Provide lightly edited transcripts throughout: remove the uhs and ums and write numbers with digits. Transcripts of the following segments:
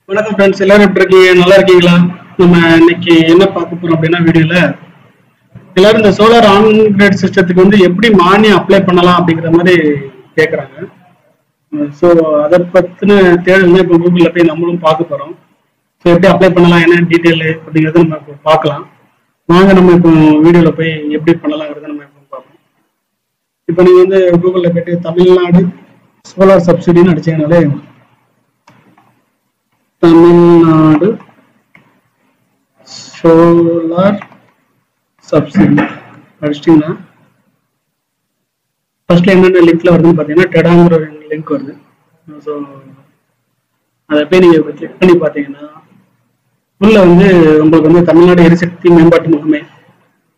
வணக்கம் ஃப்ரெண்ட்ஸ், எல்லாரும் எப்படி இருக்கீங்க? நல்லா இருக்கீங்களா? நம்ம இன்னைக்கு என்ன பார்க்க போறோம் அப்படின்னா, வீடியோல எல்லாரும் இந்த சோலார் ஆன் கிரிட் சிஸ்டத்துக்கு வந்து எப்படி மானியம் அப்ளை பண்ணலாம் அப்படிங்கிற மாதிரி கேட்குறாங்க. ஸோ அதை பற்றின தேடல் இப்போ கூகுளில் போய் நம்மளும் பார்க்க போகிறோம். ஸோ எப்படி அப்ளை பண்ணலாம், என்ன டீட்டெயிலு அப்படிங்கிறத நம்ம இப்போ பார்க்கலாம். வாங்க நம்ம இப்போ வீடியோவில் போய் எப்படி பண்ணலாங்கிறத நம்ம இப்போ பார்ப்போம். இப்போ நீங்கள் வந்து கூகுளில் போய்ட்டு தமிழ்நாடு சோலார் சப்சிடின்னு அடிச்சீங்கனாலே தமிழ்நாடு சோலார் சப்சிடி அடிச்சிட்டிங்கன்னா ஃபர்ஸ்ட்ல என்னென்ன லிங்க்ல வருதுன்னு பார்த்தீங்கன்னா டெடாங்கிற ஒரு லிங்க் வருது. ஸோ அதை போய் நீங்கள் கிளிக் பண்ணி பார்த்தீங்கன்னா உள்ள வந்து உங்களுக்கு வந்து தமிழ்நாடு எரிசக்தி மேம்பாட்டு முகமை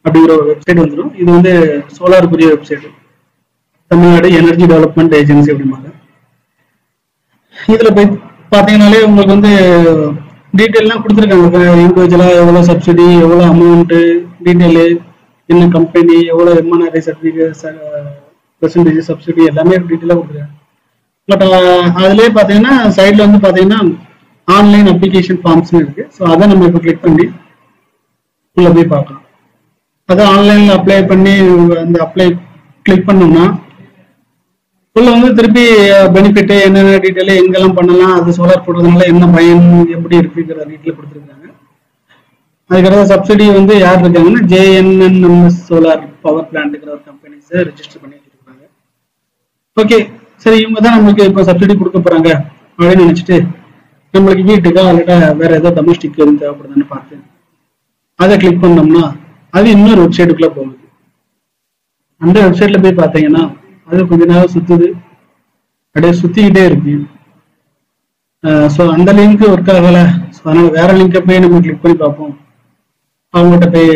அப்படிங்கிற ஒரு வெப்சைட் வந்துடும். இது வந்து சோலாருக்குரிய website, Tamil Nadu energy development agency அப்படிம்பாங்க. இதில் போய் பார்த்தீங்கன்னாலே உங்களுக்கு வந்து டீட்டெயிலாம் கொடுத்துருக்காங்க. இண்டிவிஜுவலாக எவ்வளோ சப்சிடி, எவ்வளோ அமௌண்ட்டு, டீட்டெயிலு, என்ன கம்பெனி, எவ்வளோ எம்என்ஆர்ஐ சர்டிஃபிகேட், பெர்சன்டேஜ் சப்சிடி எல்லாமே டீட்டெயிலாக கொடுத்துருக்காங்க. பட் அதுலேயே பார்த்தீங்கன்னா சைடில் வந்து பார்த்தீங்கன்னா ஆன்லைன் அப்ளிகேஷன் ஃபார்ம்ஸ்னு இருக்குது. ஸோ அதை நம்ம இப்போ கிளிக் பண்ணி உள்ளே போய் பார்க்கலாம். அதை ஆன்லைனில் அப்ளை பண்ணி அந்த அப்ளை கிளிக் பண்ணோம்னா உள்ள வந்து திருப்பி பெனிஃபிட் என்னென்ன டீட்டெயில் எங்கெல்லாம் பண்ணலாம், அது சோலார் போடுறதுனால என்ன பயன், எப்படி இருக்குங்கிற டீட்டெயில் கொடுத்துருக்காங்க. அதுக்கப்புறம் சப்சிடி வந்து யார் இருக்காங்கன்னா ஜேஎன்என்எம்எஸ் சோலார் பவர் பிளான்ட்டுங்கிற ஒரு கம்பெனிஸை ரெஜிஸ்டர் பண்ணி வச்சிருக்காங்க. ஓகே, சரி, இவங்க தான் நம்மளுக்கு இப்போ சப்சிடி கொடுக்க போறாங்க அப்படின்னு நினைச்சிட்டு நம்மளுக்கு வீட்டுக்கா இல்லாட்டா வேற ஏதோ டொமஸ்டிக் எதுவும் தேவைப்படுதுன்னு பார்த்து அதை கிளிக் பண்ணோம்னா அது இன்னொரு வெப்சைட்டுக்குள்ள போகுது. அந்த வெப்சைட்ல போய் பார்த்தீங்கன்னா அது கொஞ்ச நேரம் சுத்துது, அப்படியே சுத்திக்கிட்டே இருக்கு. ஸோ அந்த லிங்க் ஒர்க் ஆகலை. ஸோ அதனால வேற லிங்கை போய் நம்ம கிளிக் பண்ணி பார்ப்போம், அவங்ககிட்ட போய்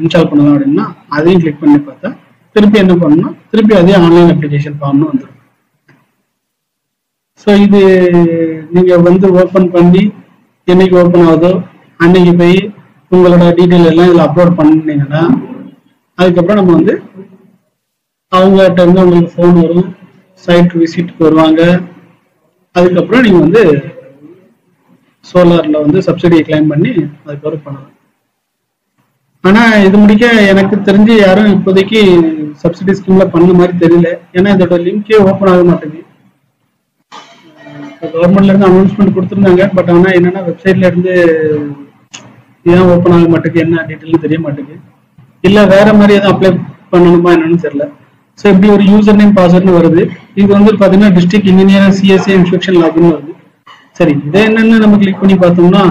இன்ஸ்டால் பண்ணலாம் அப்படின்னா அதையும் கிளிக் பண்ணி பார்த்தா திருப்பி என்ன பண்ணணும்னா திருப்பி அதே ஆன்லைன் அப்ளிகேஷன் ஃபார்ம்னு வந்துடும். ஸோ இது நீங்க வந்து ஓப்பன் பண்ணி என்னைக்கு ஓப்பன் ஆகுதோ அன்னைக்கு போய் உங்களோட டீட்டெயில் எல்லாம் இதில் அப்லோட் பண்ணீங்கன்னா அதுக்கப்புறம் நம்ம வந்து அவங்ககிட்ட இருந்து உங்களுக்கு ஃபோன் வரும், சைட் விசிட்டுக்கு வருவாங்க. அதுக்கப்புறம் நீங்கள் வந்து சோலாரில் வந்து சப்சிடியை கிளைம் பண்ணி அதுக்கப்புறம் பண்ணலாம். ஆனால் இது முடிக்க எனக்கு தெரிஞ்சு யாரும் இப்போதைக்கு சப்சிடி ஸ்கீம்ல பண்ண மாதிரி தெரியல. ஏன்னா இதோட லிங்கே ஓப்பன் ஆக மாட்டேங்குது. கவர்மெண்ட்ல இருந்து அனௌன்ஸ்மெண்ட் கொடுத்துருந்தாங்க, பட் ஆனால் என்னன்னா வெப்சைட்ல இருந்து ஏன் ஓப்பன் ஆக மாட்டேங்குது, என்ன டீட்டெயிலும் தெரிய மாட்டேங்குது. இல்லை வேற மாதிரி எதுவும் அப்ளை பண்ணணுமா என்னன்னு தெரியல. ஸோ இப்படி ஒரு யூசர் நேம் பாஸ்வேர்ட்னு வருது. இது வந்து பார்த்தீங்கன்னா district engineer CSA inspection login வருது. சரி, இதை என்னன்னு நம்ம கிளிக் பண்ணி பார்த்தோம்னா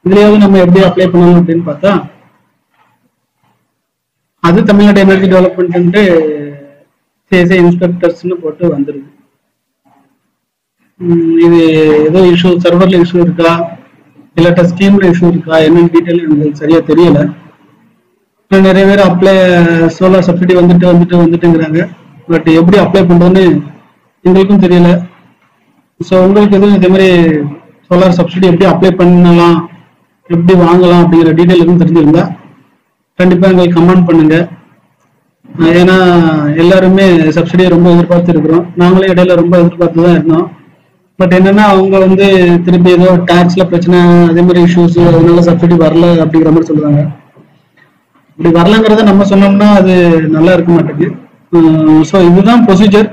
இதுலயாவது நம்ம எப்படி அப்ளை பண்ணணும் அப்படின்னு பார்த்தா அது தமிழ்நாடு எனர்ஜி டெவலப்மெண்ட் சிஎஸ்ஏ இன்ஸ்பெக்டர்ஸ்னு போட்டு வந்துருது. இது ஏதோ இஷ்யூ, சர்வர்ல இஷ்யூ இருக்கா இல்லாட்டா ஸ்கீம்ல இஷ்யூ இருக்கா என்னன்னு டீட்டெயில் எனக்கு சரியா தெரியல. நிறைய பேர் அப்ளை சோலார் சப்சிடி வந்துட்டுங்கிறாங்க. பட் எப்படி அப்ளை பண்றதுன்னு எங்களுக்கும் தெரியல. ஸோ உங்களுக்கு எதுவும் இதே மாதிரி சோலார் சப்சிடி எப்படி அப்ளை பண்ணலாம், எப்படி வாங்கலாம் அப்படிங்கிற டீட்டெயில் எதுவும் தெரிஞ்சிருந்தா கண்டிப்பா எங்களுக்கு கமெண்ட் பண்ணுங்க. ஏன்னா எல்லாருமே சப்சிடியை ரொம்ப எதிர்பார்த்து இருக்கிறோம். நாங்களே இடையில ரொம்ப எதிர்பார்த்து தான் இருந்தோம். பட் என்னன்னா அவங்க வந்து திருப்பி ஏதோ டாக்ஸ்ல பிரச்சனை, அதே மாதிரி இஷ்யூஸ், அதனால சப்சிடி வரல அப்படிங்கிற மாதிரி சொல்லுவாங்க. இப்படி வரலங்கிறத நம்ம சொன்னோம்னா அது நல்லா இருக்க மாட்டேங்குது. ஸோ இதுதான் ப்ரொசீஜர்.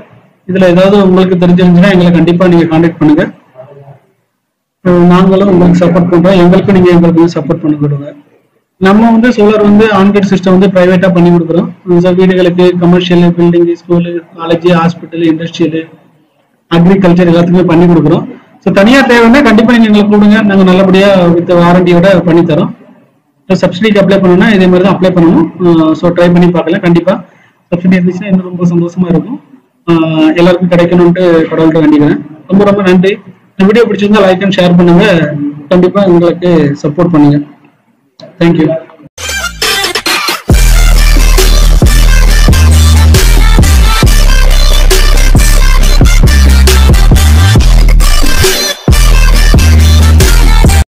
இதுல ஏதாவது உங்களுக்கு தெரிஞ்சிருந்துச்சுன்னா எங்களை கண்டிப்பா நீங்க கான்டாக்ட் பண்ணுங்க. நாங்களும் உங்களுக்கு சப்போர்ட் பண்றோம், எங்களுக்கு நீங்க எங்களுக்கு சப்போர்ட் பண்ணி கொடுங்க. நம்ம வந்து சோலார் வந்து ஆன்கிரிட் சிஸ்டம் வந்து பிரைவேட்டா பண்ணி கொடுக்குறோம். வீடுகளுக்கு, commercial, building, school, college, hospital, industrial, agriculture எல்லாத்துக்குமே பண்ணி கொடுக்குறோம். ஸோ தனியார் தேவைன்னா கண்டிப்பா நீங்க எங்களை கூடுங்க, நாங்க நல்லபடியா வித் வாரண்டியோட பண்ணி தரோம். சப்சிடிக்கு அப்ளை பண்ணணும்னா இதே மாதிரி தான் அப்ளை பண்ணணும். ஸோ ட்ரை பண்ணி பார்க்கலாம். கண்டிப்பா சப்சிடி இருந்துச்சுன்னா இன்னும் ரொம்ப சந்தோஷமா இருக்கும். எல்லாருக்கும் கிடைக்கணும்ட்டு கடவுள்கிட்ட வேண்டிக்கிறேன். ரொம்ப ரொம்ப நன்றி. இந்த வீடியோ பிடிச்சிருந்தா லைக் அண்ட் ஷேர் பண்ணுங்க. கண்டிப்பா எங்களுக்கு சப்போர்ட் பண்ணுங்க. தேங்க்யூ.